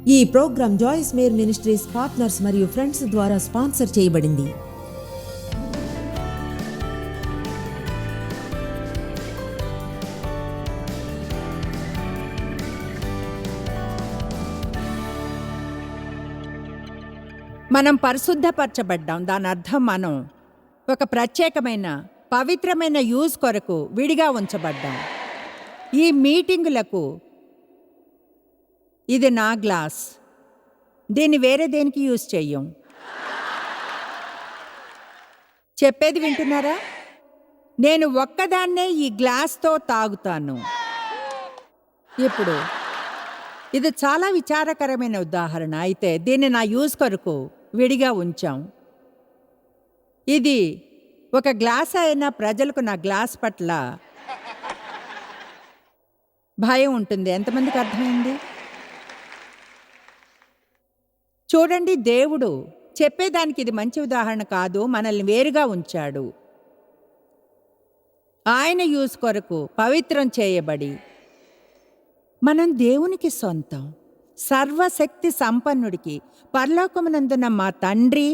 ఈ programme Joyce Meyer Ministries partners మరియు friends ద్వారా స్పాన్సర్ చేయబడింది. మనం పరిశుద్ధపరచబడ్డాం. దాని అర్థం మనం ఒక ప్రత్యేకమైన పవిత్రమైన యూజ్ కొరకు విడిగా ఉంచబడ్డాం. ఈ మీటింగులకు ఇది నా గ్లాస్, దీన్ని వేరే దేనికి యూజ్ చెయ్యం. చెప్పేది వింటున్నారా? నేను ఒక్కదాన్నే ఈ గ్లాస్తో తాగుతాను. ఇప్పుడు ఇది చాలా విచారకరమైన ఉదాహరణ. అయితే దీన్ని నా యూజ్ కొరకు విడిగా ఉంచాం. ఇది ఒక గ్లాస్ అయినా ప్రజలకు నా గ్లాస్ పట్ల భయం ఉంటుంది. ఎంతమందికి అర్థమైంది? చూడండి, దేవుడు చెప్పేదానికి ఇది మంచి ఉదాహరణ కాదు. మనల్ని వేరుగా ఉంచాడు. ఆయన యూజ్ కొరకు పవిత్రం చేయబడి మనం దేవునికి సొంతం. సర్వశక్తి సంపన్నుడికి, పరలోకమునందున్న మా తండ్రి,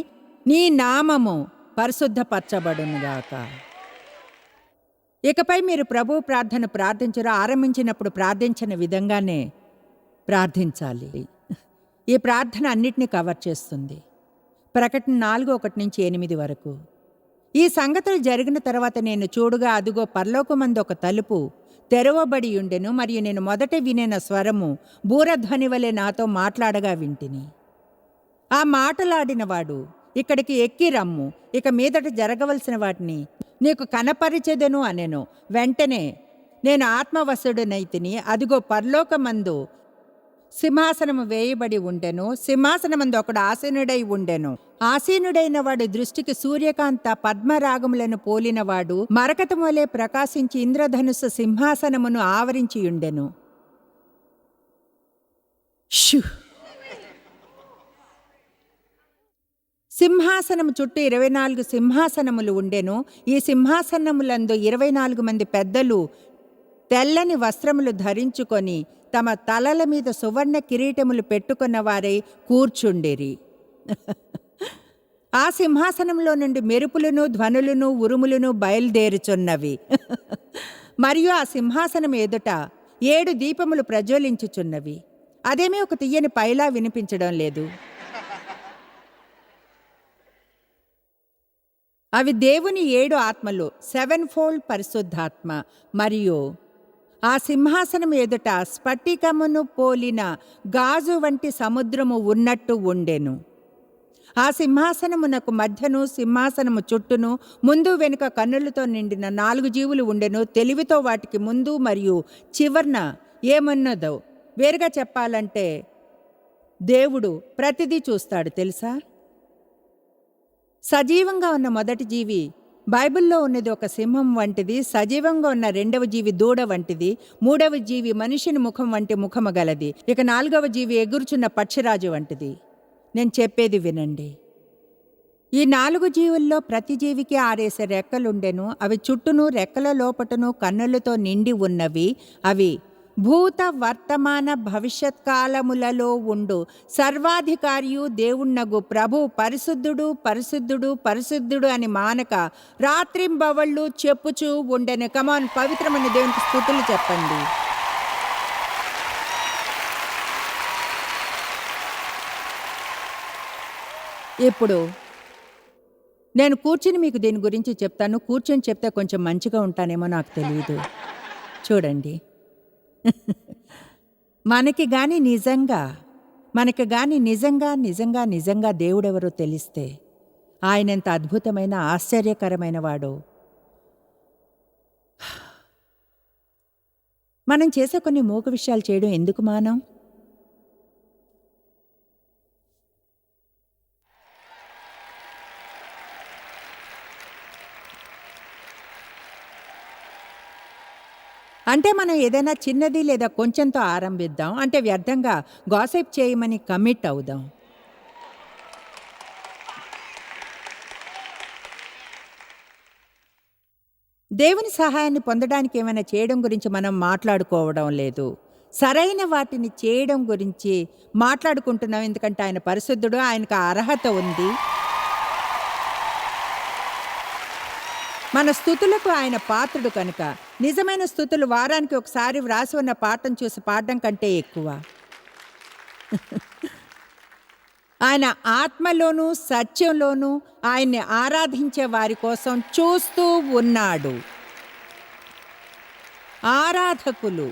నీ నామము పరిశుద్ధపరచబడునుగాక. ఇకపై మీరు ప్రభు ప్రార్థన ప్రార్థించరు. ఆరంభించినప్పుడు ప్రార్థించిన విధంగానే ప్రార్థించాలి. ఈ ప్రార్థన అన్నిటినీ కవర్ చేస్తుంది. ప్రకటన 4:1-8 వరకు. ఈ సంగతులు జరిగిన తర్వాత నేను చూడగా, అదుగో పరలోకమందు ఒక తలుపు తెరవబడి ఉండెను, మరియు నేను మొదట వినిన స్వరము బూరధ్వని వలె నాతో మాట్లాడగా వింటిని. ఆ మాటలాడినవాడు, ఇక్కడికి ఎక్కి రమ్ము, ఇక మీదట జరగవలసిన వాటిని నీకు కనపరిచెదను అనెను. వెంటనే నేను ఆత్మవశుడనైతిని. అదిగో పరలోకమందు సింహాసనము వేయబడి ఉండెను. సింహాసనమందు ఒకడు ఆసీనుడై ఉండెను. ఆసీనుడైన వాడు దృష్టికి సూర్యకాంత పద్మరాగములను పోలినవాడు, మరకతము వలె ప్రకాశించి ఇంద్రధనుస్సు సింహాసనమును ఆవరించి ఉండెను. సింహాసనము చుట్టూ 24 సింహాసనములు ఉండెను. ఈ సింహాసనములందు 24 మంది పెద్దలు తెల్లని వస్త్రములు ధరించుకొని తమ తలల మీద సువర్ణ కిరీటములు పెట్టుకున్న వారై కూర్చుండిరి. ఆ సింహాసనంలో నుండి మెరుపులను, ధ్వనులను, ఉరుములను బయలుదేరుచున్నవి. మరియు ఆ సింహాసనం ఎదుట 7 దీపములు ప్రజ్వలించుచున్నవి. అదేమీ ఒక తీయని పైలా వినిపించడం లేదు. అవి దేవుని 7 ఆత్మలు, 7 పరిశుద్ధాత్మ. మరియు ఆ సింహాసనం ఎదుట స్ఫటికమును పోలిన గాజు వంటి సముద్రము ఉన్నట్టు ఉండెను. ఆ సింహాసనమునకు మధ్యను, సింహాసనము చుట్టూను, ముందు వెనుక కన్నులతో నిండిన 4 జీవులు ఉండెను. తెలివితో వాటికి ముందు మరియు చివర్న ఏమన్నదో వేరుగా చెప్పాలంటే, దేవుడు ప్రతిదీ చూస్తాడు తెలుసా? సజీవంగా ఉన్న మొదటి జీవి బైబిల్లో ఉన్నది ఒక సింహం వంటిది. సజీవంగా ఉన్న 2వ జీవి దూడ వంటిది. 3వ జీవి మనిషిని ముఖం వంటి ముఖము గలది. ఇక 4వ జీవి ఎగురుచున్న పక్షిరాజు వంటిది. నేను చెప్పేది వినండి. ఈ 4 జీవుల్లో ప్రతి జీవికి 6 రెక్కలుండెను. అవి చుట్టూను, రెక్కల లోపటను కన్నులతో నిండి ఉన్నవి. అవి భూత వర్తమాన భవిష్యత్ కాలములలో ఉండు సర్వాధికారియు దేవుణ్ణగు ప్రభు పరిశుద్ధుడు, పరిశుద్ధుడు, పరిశుద్ధుడు అని మానక రాత్రింబవళ్ళు చెప్పుచూ ఉండెను. కమాన్, పవిత్రమైన దేవునికి స్తుతులు చెప్పండి. ఇప్పుడు నేను కూర్చుని మీకు దీని గురించి చెప్తాను. కూర్చొని చెప్తే కొంచెం మంచిగా ఉంటానేమో నాకు తెలియదు. చూడండి, మనకి గాని నిజంగా దేవుడెవరో తెలిస్తే, ఆయనెంత అద్భుతమైన ఆశ్చర్యకరమైన వాడో. మనం చేసే కొన్ని మూగ విషయాలు చేయడం ఎందుకు మానం? అంటే మనం ఏదైనా చిన్నది లేదా కొంచెంతో ఆరంభిద్దాం. అంటే వ్యర్థంగా గాసిప్ చేయమని కమిట్ అవుదాం. దేవుని సహాయాన్ని పొందడానికి ఏమైనా చేయడం గురించి మనం మాట్లాడుకోవడం లేదు. సరైన వాటిని చేయడం గురించి మాట్లాడుకుంటున్నాం. ఎందుకంటే ఆయన పరిశుద్ధుడు, ఆయనకు ఆ అర్హత ఉంది. మన స్తుతులకు ఆయన పాత్రుడు కనుక నిజమైన స్తుతులు వారానికి ఒకసారి వ్రాసి ఉన్న పాఠం చూసి పాడడం కంటే ఎక్కువ. ఆయన ఆత్మలోనూ సత్యంలోనూ ఆయన్ని ఆరాధించే వారి కోసం చూస్తూ ఉన్నాడు. ఆరాధకులు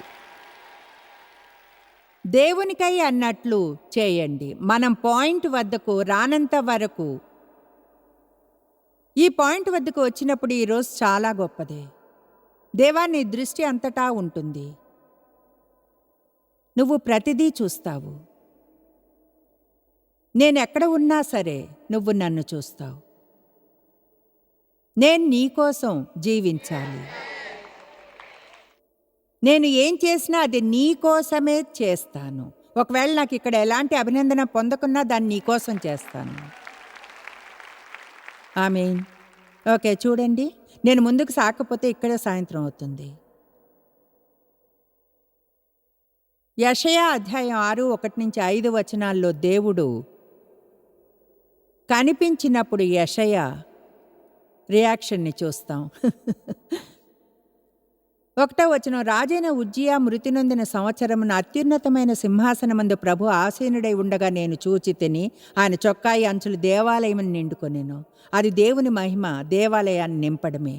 దేవునికై అన్నట్లు చేయండి. మనం పాయింట్ వద్దకు రానంత వరకు, ఈ పాయింట్ వద్దకు వచ్చినప్పుడు ఈరోజు చాలా గొప్పదే. దేవా, నీ దృష్టి అంతటా ఉంటుంది. నువ్వు ప్రతిదీ చూస్తావు. నేనెక్కడ ఉన్నా సరే నువ్వు నన్ను చూస్తావు. నేను నీకోసం జీవించాలి. నేను ఏం చేసినా అది నీకోసమే చేస్తాను. ఒకవేళ నాకు ఇక్కడ ఎలాంటి అభినందన పొందకున్నా దాన్ని నీకోసం చేస్తాను. ఆమేన్. ఓకే, చూడండి, నేను ముందుకు సాగకపోతే ఇక్కడే సాయంత్రం అవుతుంది. యెషయా అధ్యాయం 6:1-5 దేవుడు కనిపించినప్పుడు యెషయా రియాక్షన్ని చూస్తాం. 1వ రాజైన ఉజ్జియా మృతి నొందిన సంవత్సరమున అత్యున్నతమైన సింహాసనమందు ప్రభు ఆసీనుడై ఉండగా నేను చూచి తిని, ఆయన చొక్కాయి అంచులు దేవాలయమును నిండుకొనెను. అది దేవుని మహిమ దేవాలయాన్ని నింపడమే.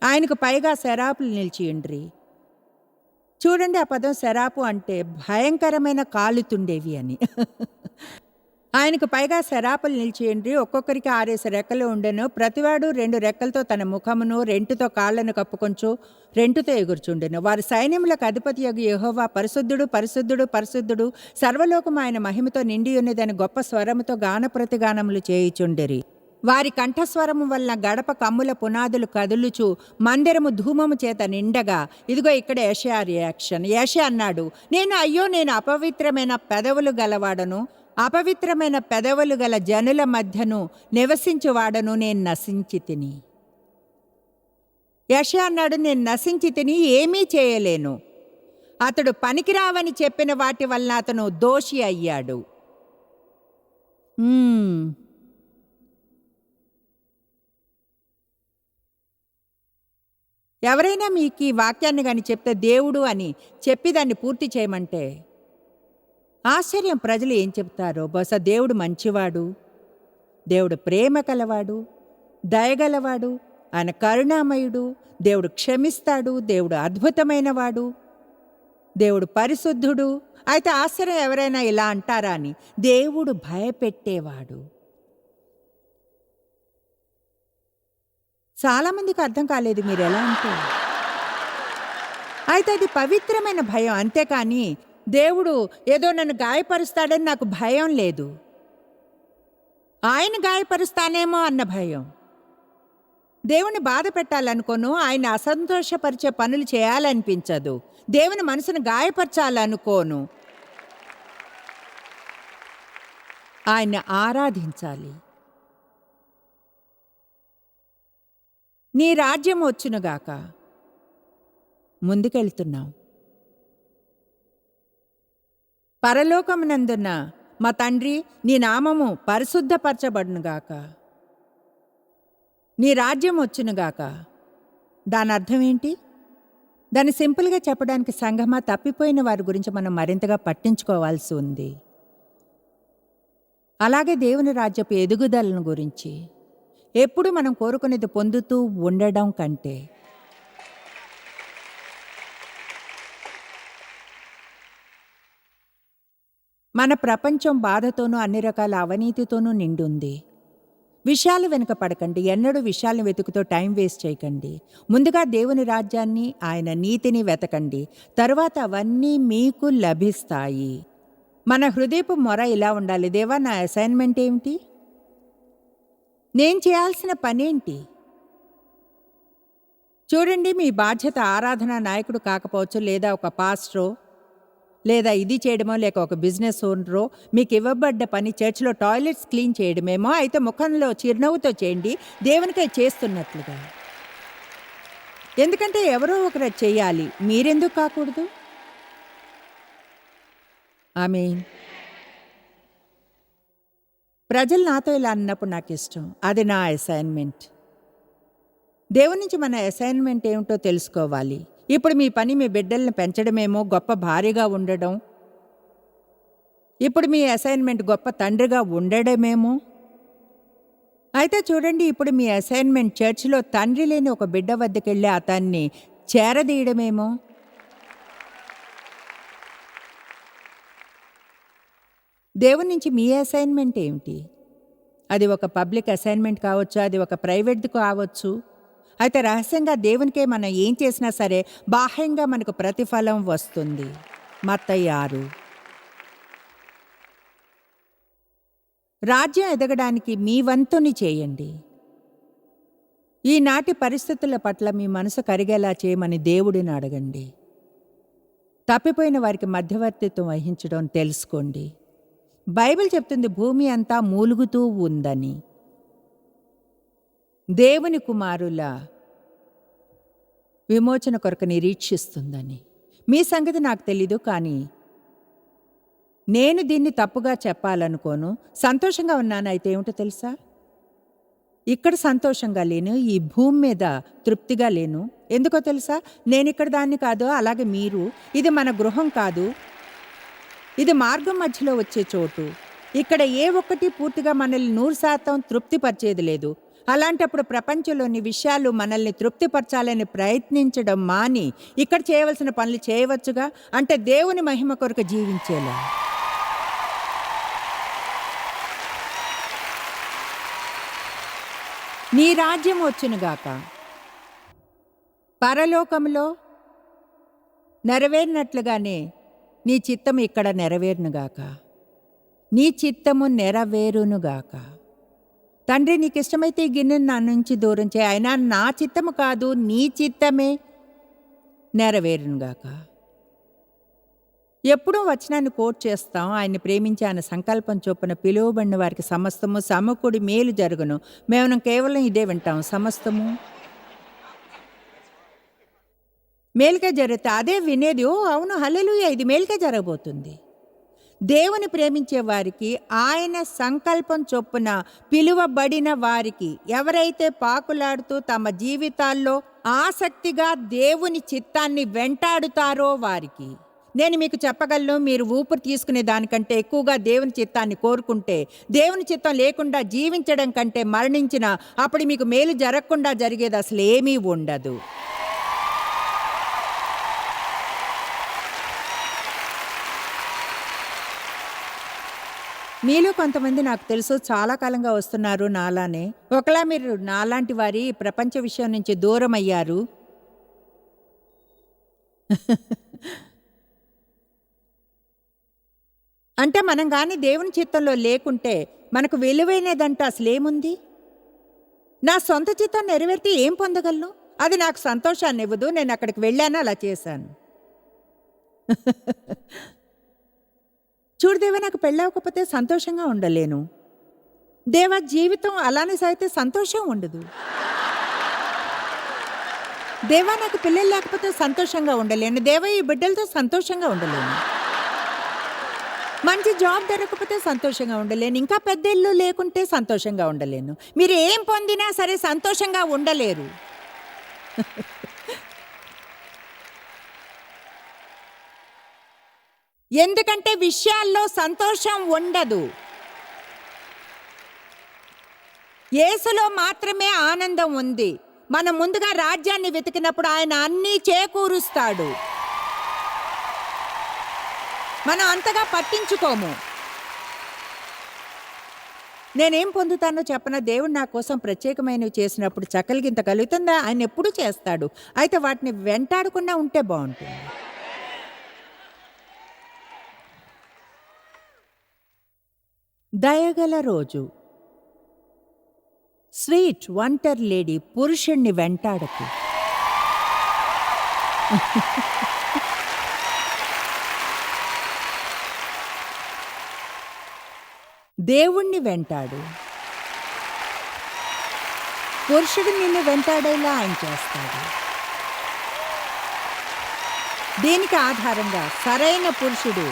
ఆయనకు పైగా శరాపులు నిలిచియుండ్రి. చూడండి, ఆ పదం శరాపు అంటే భయంకరమైన కాలుతుండేవి అని. ఆయనకు పైగా శరాపులు నిలిచియండి. ఒక్కొక్కరికి 6 రెక్కలు ఉండెను. ప్రతివాడు 2 రెక్కలతో తన ముఖమును, రెంటుతో కాళ్లను కప్పుకొంచు రెంటుతో ఎగుర్చుండెను. వారి సైన్యములకు అధిపతియగు యెహోవా పరిశుద్ధుడు, పరిశుద్ధుడు, పరిశుద్ధుడు, సర్వలోకము ఆయన మహిమతో నిండి ఉన్నదని గొప్ప స్వరముతో గాన ప్రతిగానములు చేయుచుండిరి. వారి కంఠస్వరము వలన గడప కమ్ముల పునాదులు కదులుచు మందిరము ధూమము చేత నిండగా. ఇదిగో ఇక్కడ యెషయా రియాక్షన్. యెషయా అన్నాడు, అయ్యో నేను అపవిత్రమైన పెదవులు గలవాడను, అపవిత్రమైన పెదవులు గల జనుల మధ్యను నివసించువాడను, నేను నశించి తిని. యెషయా అన్నాడు, నేను నశించి తిని ఏమీ చేయలేను. అతడు పనికిరావని చెప్పిన వాటి వలన అతను దోషి అయ్యాడు. ఎవరైనా మీకు ఈ వాక్యాన్ని కానీ చెప్తే దేవుడు అని చెప్పి దాన్ని పూర్తి చేయమంటే ఆశ్చర్యం. ప్రజలు ఏం చెప్తారో, బహుశా దేవుడు మంచివాడు, దేవుడు ప్రేమ కలవాడు, దయగలవాడు, ఆయన కరుణామయుడు, దేవుడు క్షమిస్తాడు, దేవుడు అద్భుతమైన వాడు, దేవుడు పరిశుద్ధుడు. అయితే ఆశ్చర్యం, ఎవరైనా ఇలా అంటారా అని. దేవుడు భయపెట్టేవాడు. చాలామందికి అర్థం కాలేదు మీరు ఎలా అంటే. అయితే అది పవిత్రమైన భయం, అంతేకాని దేవుడు ఏదో నన్ను గాయపరుస్తాడని నాకు భయం లేదు. ఆయన గాయపరుస్తానేమో అన్న భయం. దేవుని బాధ పెట్టాలనుకోను, ఆయన అసంతోషపరిచే పనులు చేయాలనిపించదు. దేవుని మనసును గాయపరచాలనుకోను, ఆయన్ని ఆరాధించాలి. నీ రాజ్యం వచ్చునుగాక. ముందుకెళ్తున్నాం. పరలోకమునందున్న మా తండ్రి, నీ నామము పరిశుద్ధపరచబడునుగాక. నీ రాజ్యం వచ్చునుగాక. దాని అర్థం ఏంటి? దాన్ని సింపుల్గా చెప్పడానికి, సంఘమా, తప్పిపోయిన వారి గురించి మనం మరింతగా పట్టించుకోవాల్సి ఉంది. అలాగే దేవుని రాజ్యపు ఎదుగుదలను గురించి ఎప్పుడు మనం కోరుకునేది పొందుతూ ఉండడం కంటే మన ప్రపంచం బాధతోనూ అన్ని రకాల అవినీతితోనూ నిండుంది. విషయాలు వెనుక పడకండి. ఎన్నడూ విషయాలను వెతుకుతో టైం వేస్ట్ చేయకండి. ముందుగా దేవుని రాజ్యాన్ని, ఆయన నీతిని వెతకండి. తరువాత అవన్నీ మీకు లభిస్తాయి. మన హృదయపు మొర ఇలా ఉండాలి, దేవా, నా అసైన్మెంట్ ఏమిటి? నేను చేయాల్సిన పనేంటి? చూడండి, మీ బాధ్యత ఆరాధనా నాయకుడు కాకపోవచ్చు, లేదా ఒక పాస్టరో, లేదా ఇది చేయడమో, లేక ఒక బిజినెస్ ఓనరో. మీకు ఇవ్వబడ్డ పని చర్చిలో టాయిలెట్స్ క్లీన్ చేయడమేమో. అయితే ముఖంలో చిరునవ్వుతో చేయండి, దేవునికై చేస్తున్నట్లుగా. ఎందుకంటే ఎవరో ఒకరు చేయాలి, మీరెందుకు కాకూడదు? ఆమేన్. ప్రజలు నాతో ఇలా అన్నప్పుడు నాకు ఇష్టం. అది నా అసైన్మెంట్. దేవుని నుంచి మన అసైన్మెంట్ ఏమిటో తెలుసుకోవాలి. ఇప్పుడు మీ పని మీ బిడ్డల్ని పెంచడమేమో, గొప్ప భార్యగా ఉండడం. ఇప్పుడు మీ అసైన్మెంట్ గొప్ప తండ్రిగా ఉండడమేమో. అయితే చూడండి, ఇప్పుడు మీ అసైన్మెంట్ చర్చిలో తండ్రి లేని ఒక బిడ్డ వద్దకెళ్ళి అతన్ని చేరదీయడమేమో. దేవుని నుంచి మీ అసైన్మెంట్ ఏమిటి? అది ఒక పబ్లిక్ అసైన్మెంట్ కావచ్చు, అది ఒక ప్రైవేట్ది కావచ్చు. అయితే రహస్యంగా దేవునికే మనం ఏం చేసినా సరే బాహ్యంగా మనకు ప్రతిఫలం వస్తుంది. మత్తయి 6. రాజ్యం ఎదగడానికి మీ వంతుని చేయండి. ఈనాటి పరిస్థితుల పట్ల మీ మనసు కరిగేలా చేయమని దేవుడిని అడగండి. తప్పిపోయిన వారికి మధ్యవర్తిత్వం వహించడం తెలుసుకోండి. బైబిల్ చెప్తుంది భూమి అంతా మూలుగుతూ ఉందని. దేవుని కుమారుల విమోచన కొరకు నిరీక్షిస్తుందని. మీ సంగతి నాకు తెలీదు, కానీ నేను దీన్ని తప్పుగా చెప్పాలనుకోను. సంతోషంగా ఉన్నాను. అయితే ఏమిటో తెలుసా? ఇక్కడ సంతోషంగా లేను, ఈ భూమి మీద తృప్తిగా లేను. ఎందుకో తెలుసా? నేనిక్కడ దాన్ని కాదు, అలాగే మీరు. ఇది మన గృహం కాదు, ఇది మార్గం మధ్యలో వచ్చే చోటు. ఇక్కడ ఏ ఒక్కటి పూర్తిగా మనల్ని 100% తృప్తిపరిచేది లేదు. అలాంటప్పుడు ప్రపంచంలోని విషయాలు మనల్ని తృప్తిపరచాలని ప్రయత్నించడం మాని ఇక్కడ చేయవలసిన పనులు చేయవచ్చుగా. అంటే దేవుని మహిమ కొరకు జీవించేలా. నీ రాజ్యం వచ్చునుగాక, పరలోకములో నెరవేరినట్లుగానే నీ చిత్తము ఇక్కడ నెరవేరునుగాక. నీ చిత్తము నెరవేరునుగాక. తండ్రి, నీకు ఇష్టమైతే ఈ గిన్నెను నా నుంచి దూరం చేయి, అయినా నా చిత్తము కాదు, నీ చిత్తమే నెరవేరునుగాక. ఎప్పుడూ వచనాన్ని కోట్ చేస్తాం. ఆయన్ని ప్రేమించి ఆయన సంకల్పం చొప్పున పిలువబడిన వారికి సమస్తము సమకూడి మేలు జరుగును. మేము కేవలం ఇదే వింటాం, సమస్తము మేలుకే జరిగితే అదే వినేది. ఓ అవును, హల్లెలూయా, ఇది మేలుకే జరగబోతుంది. దేవుని ప్రేమించే వారికి, ఆయన సంకల్పం చొప్పున పిలువబడిన వారికి, ఎవరైతే పాకులాడుతూ తమ జీవితాల్లో ఆసక్తిగా దేవుని చిత్తాన్ని వెంటాడుతారో వారికి. నేను మీకు చెప్పగలను, మీరు ఊపిరి తీసుకునే దానికంటే ఎక్కువగా దేవుని చిత్తాన్ని కోరుకుంటే, దేవుని చిత్తం లేకుండా జీవించడం కంటే మరణించిన అప్పుడు మీకు మేలు జరగకుండా జరిగేది అసలు ఏమీ ఉండదు. మీలో కొంతమంది నాకు తెలుసు చాలా కాలంగా వస్తున్నారు నాలానే. ఒకలా మీరు నాలాంటి వారి ప్రపంచ విషయం నుంచి దూరం అయ్యారు. అంటే మనం కానీ దేవుని చిత్తంలో లేకుంటే మనకు విలువైనదంటే అసలేముంది? నా సొంత చిత్తం నెరవేరితే ఏం పొందగలను? అది నాకు సంతోషాన్ని ఇవ్వదు. నేను అక్కడికి వెళ్ళాను, అలా చేశాను. చూడు దేవా, నాకు పెళ్ళవకపోతే సంతోషంగా ఉండలేను. దేవా, జీవితం అలానే సాగితే సంతోషం ఉండదు. దేవా, నాకు పిల్లలు లేకపోతే సంతోషంగా ఉండలేను. దేవా, ఈ బిడ్డలతో సంతోషంగా ఉండలేను. మంచి జాబ్ దొరకకపోతే సంతోషంగా ఉండలేను. ఇంకా పెద్ద ఇల్లు లేకుంటే సంతోషంగా ఉండలేను. మీరు ఏం పొందినా సరే సంతోషంగా ఉండలేరు. ఎందుకంటే విషయాల్లో సంతోషం ఉండదు. యేసులో మాత్రమే ఆనందం ఉంది. మనం ముందుగా రాజ్యాన్ని వెతికినప్పుడు ఆయన అన్నీ చేకూరుస్తాడు. మనం అంతగా పట్టించుకోము. నేనేం పొందుతానో చెప్పనా? దేవుడు నా కోసం ప్రత్యేకమైనవి చేసినప్పుడు చక్కలిగింత కలుగుతుందా? ఆయన ఎప్పుడు చేస్తాడు. అయితే వాటిని వెంటాడకుండా ఉంటే బాగుంటుంది. దయగల రోజు. స్వీట్ వంటర్ లేడీ, పురుషుణ్ణి వెంటాడకు. దేవుణ్ణి వెంటాడు. పురుషుడు నిన్ను వెంటాడేలా ఆయన చేస్తాడు. దీనికి ఆధారంగా సరైన పురుషుడు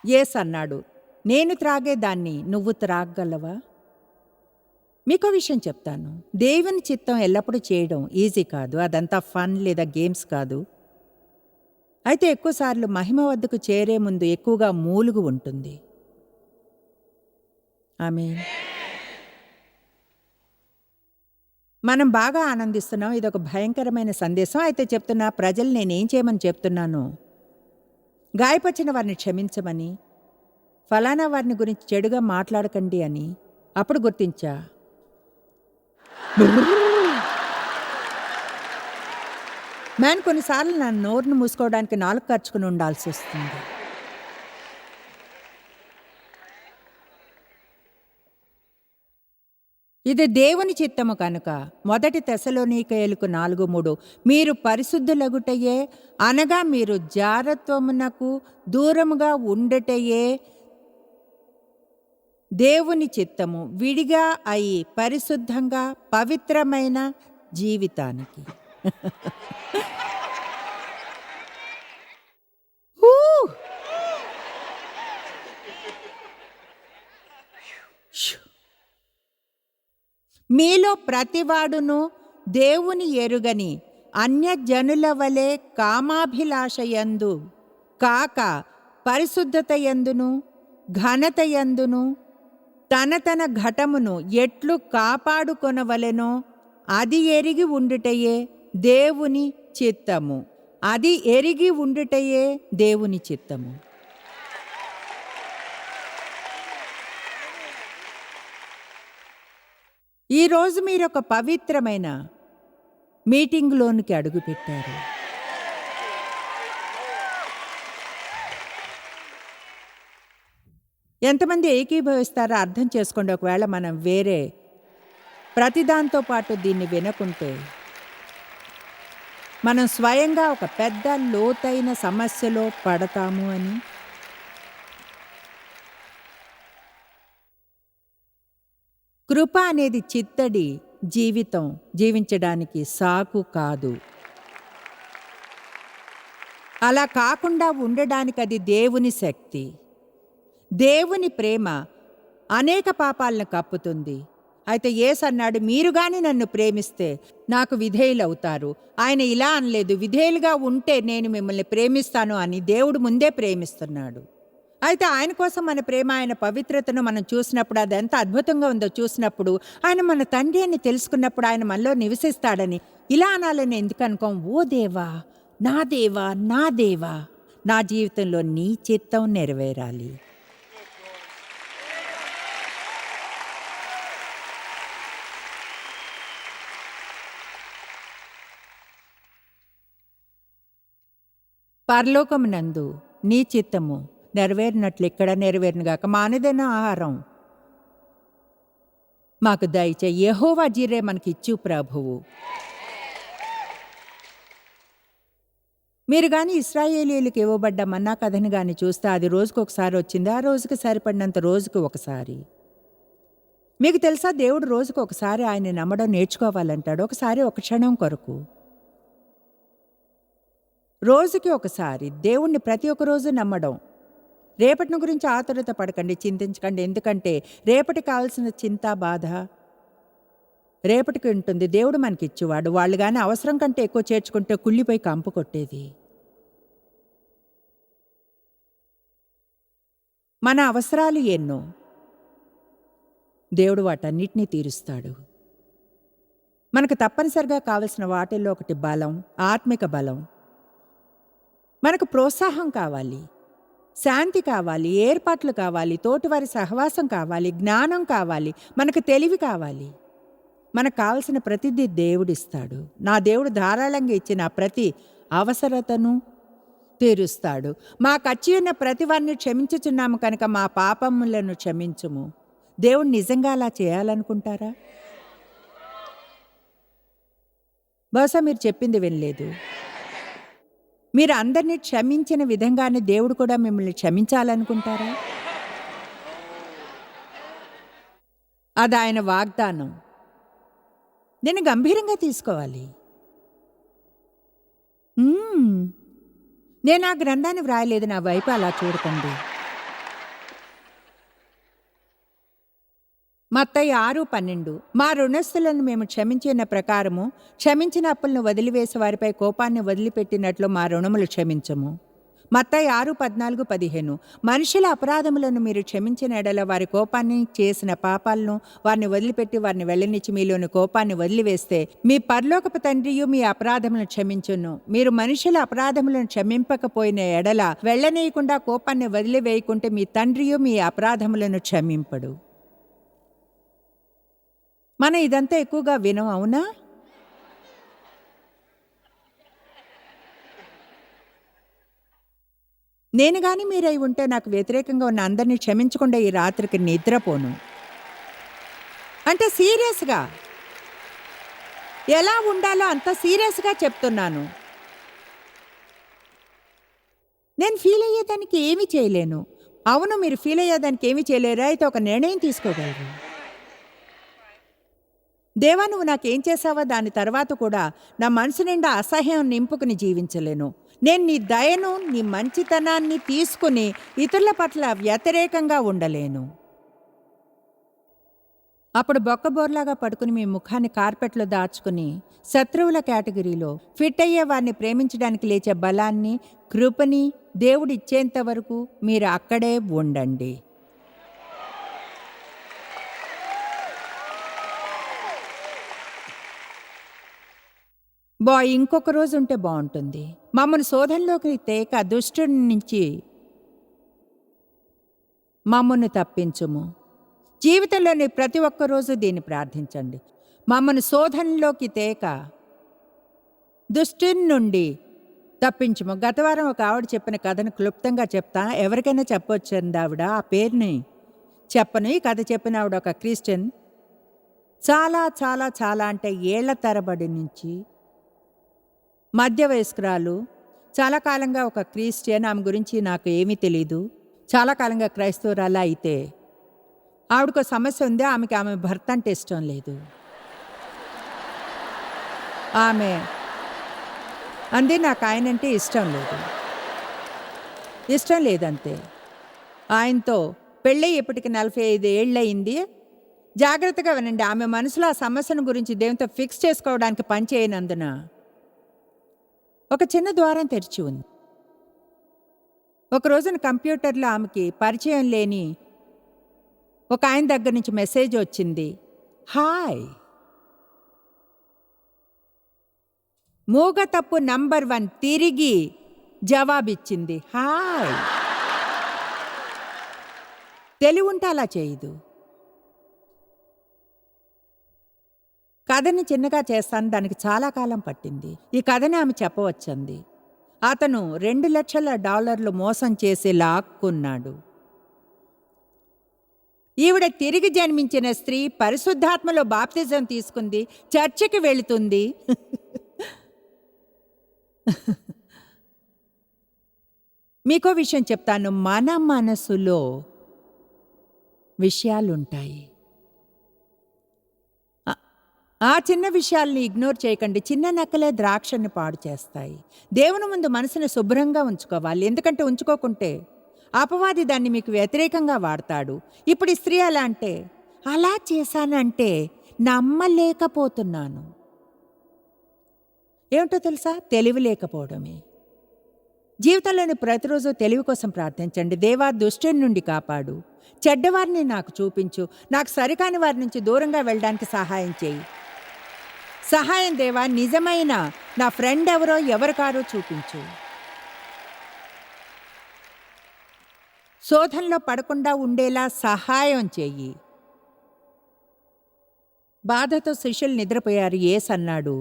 యేసు అన్నాడు, నేను త్రాగే దాన్ని నువ్వు త్రాగగలవా? మీకో విషయం చెప్తాను. దేవుని చిత్తం ఎల్లప్పుడూ చేయడం ఈజీ కాదు. అదంతా ఫన్ లేదా గేమ్స్ కాదు. అయితే ఎక్కువసార్లు మహిమ వద్దకు చేరే ముందు ఎక్కువగా మూలుగు ఉంటుంది. ఆమేన్. మనం బాగా ఆనందిస్తున్నాం. ఇదొక భయంకరమైన సందేశం. అయితే చెప్తున్నా, ప్రజలు నేనేం చేయమని చెప్తున్నాను, గాయపరిచిన వారిని క్షమించమని, ఫలానా వారిని గురించి చెడుగా మాట్లాడకండి అని. అప్పుడు గుర్తించా, కొన్నిసార్లు నా నోరును మూసుకోవడానికి నాలుగు ఖర్చుకుని ఉండాల్సి వస్తుంది. ఇది దేవుని చిత్తము కనుక 1 తెస్సలోనికయులకు 4:3 మీరు పరిశుద్ధులగుటయే, అనగా మీరు జారత్వమునకు దూరముగా ఉండటయే దేవుని చిత్తము, విడిగా అయి పరిశుద్ధంగా పవిత్రమైన జీవితానికి. ఊ! షు! మీలో ప్రతివాడును దేవుని ఎరుగని అన్యజనుల వలె కామాభిలాషయందు కాక పరిశుద్ధతయందును ఘనతయందును తన ఘటమును ఎట్లు కాపాడుకొనవలెనో అది ఎరిగి ఉండుటయే దేవుని చిత్తము. అది ఎరిగి ఉండుటయే దేవుని చిత్తము. ఈరోజు మీరొక పవిత్రమైన మీటింగ్లోనికి అడుగుపెట్టారు. ఎంతమంది ఏకీభవిస్తారో అర్థం చేసుకోండి. ఒకవేళ మనం వేరే ప్రతిదాంతో పాటు దీన్ని వినకుంటే మనం స్వయంగా ఒక పెద్ద లోతైన సమస్యలో పడతాము అని. కృప అనేది చిత్తడి జీవితం జీవించడానికి సాకు కాదు. అలా కాకుండా ఉండడానికి అది దేవుని శక్తి. దేవుని ప్రేమ అనేక పాపాలను కప్పుతుంది. అయితే యేసు అన్నాడు, మీరు గాని నన్ను ప్రేమిస్తే నాకు విధేయులవుతారు. ఆయన ఇలా అనలేదు, విధేయులుగా ఉంటే నేను మిమ్మల్ని ప్రేమిస్తాను అని. దేవుడు ముందే ప్రేమిస్తున్నాడు. అయితే ఆయన కోసం మన ప్రేమ, ఆయన పవిత్రతను మనం చూసినప్పుడు, అది ఎంత అద్భుతంగా ఉందో చూసినప్పుడు, ఆయన మన తండ్రి అని తెలుసుకున్నప్పుడు ఆయన మనలో నివసిస్తాడని ఇలా అనాలని ఎందుకు అనుకోం? ఓ దేవా, నా దేవా, నా దేవా, నా జీవితంలో నీ చిత్తం నెరవేరాలి. పరలోకమునందు నీ చిత్తము నెరవేరినట్లు ఇక్కడ నెరవేరునుగాక. మా అనుదిన ఆహారం మాకు దయచేయి. యెహోవా జీరే మనకిచ్చు ప్రభువు. మీరు కానీ ఇశ్రాయేలీయులకు ఇవ్వబడ్డ మన్నా కథను కానీ చూస్తే అది రోజుకొకసారి వచ్చింది. ఆ రోజుకి సరిపడినంత రోజుకు ఒకసారి. మీకు తెలుసా, దేవుడు రోజుకు ఒకసారి ఆయన నమ్మడం నేర్చుకోవాలంటాడు. ఒకసారి ఒక క్షణం కొరకు, రోజుకి ఒకసారి దేవుణ్ణి ప్రతి ఒక్క రోజు నమ్మడం. రేపటిని గురించి ఆతురత పడకండి, చింతించకండి. ఎందుకంటే రేపటి కావాల్సిన చింత, బాధ రేపటికి ఉంటుంది. దేవుడు మనకిచ్చేవాడు. వాళ్ళు కానీ అవసరం కంటే ఎక్కువ చేర్చుకుంటే కుళ్ళిపోయి కంపు కొట్టేది. మన అవసరాలు ఎన్నో, దేవుడు వాటన్నిటినీ తీరుస్తాడు. మనకు తప్పనిసరిగా కావలసిన వాటిల్లో ఒకటి బలం, ఆత్మిక బలం. మనకు ప్రోత్సాహం కావాలి, శాంతి కావాలి, ఏర్పాట్లు కావాలి, తోటివారి సహవాసం కావాలి, జ్ఞానం కావాలి, మనకు తెలివి కావాలి. మనకు కావలసిన ప్రతిదీ దేవుడిస్తాడు. నా దేవుడు ధారాళంగా ఇచ్చిన ప్రతి అవసరతను తీరుస్తాడు. మా కచ్చి ఉన్న ప్రతి వారిని క్షమించుచున్నాము కనుక మా పాపములను క్షమించుము. దేవుడు నిజంగా అలా చేయాలనుకుంటారా? బహుశా మీరు చెప్పింది వినలేదు. మీరు అందరినీ క్షమించిన విధంగానే దేవుడు కూడా మిమ్మల్ని క్షమించాలనుకుంటారా? అది ఆయన వాగ్దానం. దీన్ని గంభీరంగా తీసుకోవాలి. నేను ఆ గ్రంథాన్ని వ్రాయలేదు, నా వైపు అలా చూడకండి. మత్తయి 6:12 మా రుణస్థులను మేము క్షమించిన ప్రకారము క్షమించిన అప్పులను వదిలివేసి వారిపై కోపాన్ని వదిలిపెట్టినట్లు మా రుణములు క్షమించము. మత్తయి 6:14-15 మనుషుల అపరాధములను మీరు క్షమించిన ఎడల వారి కోపాన్ని చేసిన పాపాలను వారిని వదిలిపెట్టి వారిని వెళ్ళనిచ్చి మీలోని కోపాన్ని వదిలివేస్తే మీ పరలోకపు తండ్రియు మీ అపరాధములను క్షమించును. మీరు మనుషుల అపరాధములను క్షమింపకపోయిన ఎడల వెళ్ళనీయకుండా కోపాన్ని వదిలివేయకుంటే మీ తండ్రియు మీ అపరాధములను క్షమింపడు. మనం ఇదంతా ఎక్కువగా వినం, అవునా? నేను గాని మీరై ఉంటే నాకు వ్యతిరేకంగా ఉన్న అందరినీ క్షమించకుండా ఈ రాత్రికి నిద్రపోను. అంటే సీరియస్గా ఎలా ఉండాలో అంత సీరియస్గా చెప్తున్నాను. నేను ఫీల్ అయ్యేదానికి ఏమీ చేయలేను. అవును, మీరు ఫీల్ అయ్యేదానికి ఏమీ చేయలేరా? అయితే ఒక నిర్ణయం తీసుకోగలరు. దేవా, నువ్వు నాకేం చేసావో దాని తర్వాత కూడా నా మనసు నిండా అసహ్యం నింపుకుని జీవించలేను. నేను నీ దయను నీ మంచితనాన్ని తీసుకుని ఇతరుల పట్ల వ్యతిరేకంగా ఉండలేను. అప్పుడు బొక్కబోర్లాగా పడుకుని మీ ముఖాన్ని కార్పెట్లో దాచుకుని శత్రువుల కేటగిరీలో ఫిట్ అయ్యే వారిని ప్రేమించడానికి లేచే బలాన్ని, కృపని దేవుడు ఇచ్చేంత వరకు మీరు అక్కడే ఉండండి. ఇంకొక రోజు ఉంటే బాగుంటుంది. మమ్మల్ని శోధనలోకి తేక దుష్టుడి నుంచి మమ్మల్ని తప్పించుము. జీవితంలోని ప్రతి ఒక్క రోజు దీన్ని ప్రార్థించండి. మమ్మల్ని శోధనలోకి తేక దుష్టుని నుండి తప్పించుము. గత వారం ఒక ఆవిడ చెప్పిన కథను క్లుప్తంగా చెప్తా. ఎవరికైనా చెప్పొచ్చండి ఆవిడ, ఆ పేరుని చెప్పను. ఈ కథ చెప్పిన ఆవిడ ఒక క్రిస్టియన్. చాలా చాలా చాలా అంటే ఏళ్ల తరబడి నుంచి మధ్య వయస్కురాలు, చాలా కాలంగా ఒక క్రిస్టియన్. ఆమె గురించి నాకు ఏమీ తెలీదు. చాలా కాలంగా క్రైస్తవురాలా. అయితే ఆవిడకు సమస్య ఉంది. ఆమె భర్త అంటే ఇష్టం లేదు. ఆమె అంది, నాకు ఆయన అంటే ఇష్టం లేదంతే. ఆయనతో పెళ్ళి ఇప్పటికి 45 ఏళ్ళయింది. జాగ్రత్తగా వినండి. ఆమె మనసులో ఆ సమస్యను గురించి దేవునితో ఫిక్స్ చేసుకోవడానికి పని చేయనందున ఒక చిన్న ద్వారం తెరిచి ఉంది. ఒక రోజున కంప్యూటర్లో ఆమెకి పరిచయం లేని ఒక ఆయన దగ్గర నుంచి మెసేజ్ వచ్చింది. హాయ్, మూగ తప్పు నంబర్ 1 తిరిగి జవాబిచ్చింది. హాయ్. తెలివి ఉంటే అలా చేయదు. కథని చిన్నగా చేస్తాను, దానికి చాలా కాలం పట్టింది. ఈ కథని ఆమె చెప్పవచ్చంది. అతను $2 లక్షల మోసం చేసి లాక్కున్నాడు. ఈవిడ తిరిగి జన్మించిన స్త్రీ, పరిశుద్ధాత్మలో బాప్తిజం తీసుకుంది, చర్చికి వెళుతుంది. మీకో విషయం చెప్తాను. మన మనసులో విషయాలుంటాయి. ఆ చిన్న విషయాల్ని ఇగ్నోర్ చేయకండి. చిన్న నక్కలే ద్రాక్షని పాడు చేస్తాయి. దేవుని ముందు మనసుని శుభ్రంగా ఉంచుకోవాలి. ఎందుకంటే ఉంచుకోకుంటే అపవాది దాన్ని మీకు వ్యతిరేకంగా వాడతాడు. ఇప్పుడు ఈ స్త్రీ అలా చేశానంటే నమ్మలేకపోతున్నాను. ఏమిటో తెలుసా? తెలివి లేకపోవడమే. జీవితంలోని ప్రతిరోజు తెలివి కోసం ప్రార్థించండి. దేవా, దుష్టుని నుండి కాపాడు, చెడ్డవారిని నాకు చూపించు, నాకు సరికాని వారి నుంచి దూరంగా వెళ్ళడానికి సహాయం చేయి. సహాయం దేవా, నిజమైన నా ఫ్రెండ్ ఎవరు కారో చూపించు. శోధనలో పడకుండా ఉండేలా సహాయం చెయ్యి. బాధతో శిష్యులు నిద్రపోయారు. యేసు అన్నాడు,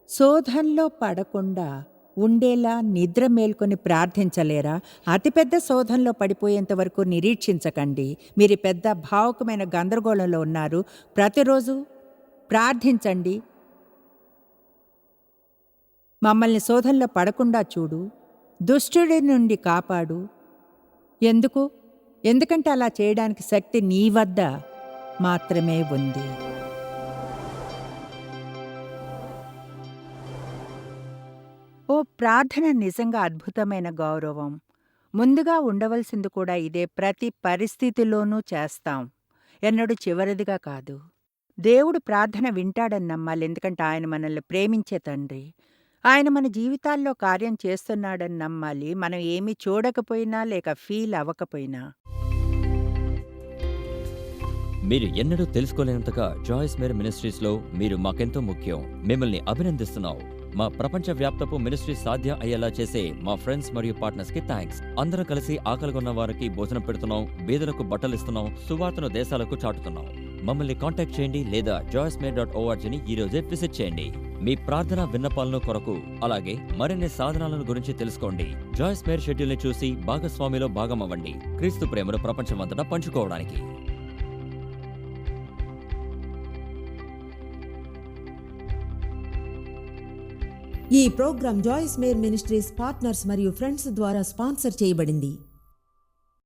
శోధనలో పడకుండా ఉండేలా నిద్ర మేల్కొని ప్రార్థించలేరా? అతిపెద్ద శోధనలో పడిపోయేంత వరకు నిరీక్షించకండి. మీరు పెద్ద భావుకమైన గందరగోళంలో ఉన్నారు. ప్రతిరోజు ప్రార్థించండి. మమ్మల్ని శోధనలో పడకుండా చూడు, దుష్టుడి నుండి కాపాడు. ఎందుకంటే అలా చేయడానికి శక్తి నీ వద్ద మాత్రమే ఉంది. ఓ ప్రార్థన నిజంగా అద్భుతమైన గౌరవం. ముందుగా ఉండవలసింది కూడా ఇదే. ప్రతి పరిస్థితిలోనూ చేస్తాం. ఎన్నడూ చివరిదిగా కాదు. దేవుడు ప్రార్థన వింటాడని నమ్మాలి. ఎందుకంటే ఆయన మనల్ని ప్రేమించే తండ్రి. ఆయన మన జీవితాల్లో కార్యం చేస్తున్నాడని నమ్మాలి. మనం ఏమీ చూడకపోయినా లేక ఫీల్ అవ్వకపోయినా. మీరు ఎన్నడూ తెలుసుకోలేనంతగా జాయిస్ మేర్ మినిస్ట్రీస్లో మీరు మాకెంతో ముఖ్యం. మిమ్మల్ని అభినందిస్తున్నాం. మా ప్రపంచ వ్యాప్తపు మినిస్ట్రీ సాధ్యం అయ్యేలా చేసే మా ఫ్రెండ్స్ మరియు పార్ట్నర్స్ కి థ్యాంక్స్. అందరం కలిసి ఆకలిగొన్న వారికి భోజనం పెడుతున్నాం, బీదలకు బట్టలు ఇస్తున్నాం, సువార్తను దేశాలకు చాటుతున్నాం. మమ్మల్ని కాంటాక్ట్ చేయండి లేదా joycemeer.orgని ఈ రోజే విజిట్ చేయండి. మీ ప్రార్థన విన్నపాలను కొరకు అలాగే మరిన్ని సాధనాలను గురించి తెలుసుకోండి. జాయిస్ మేర్ షెడ్యూల్ని చూసి భాగస్వామిలో భాగమవ్వండి. క్రీస్తు ప్రేమను ప్రపంచమంతటా పంచుకోవడానికి. ఈ programme Joyce Meyer Ministries partners మరియు ఫ్రెండ్స్ ద్వారా స్పాన్సర్ చేయబడింది.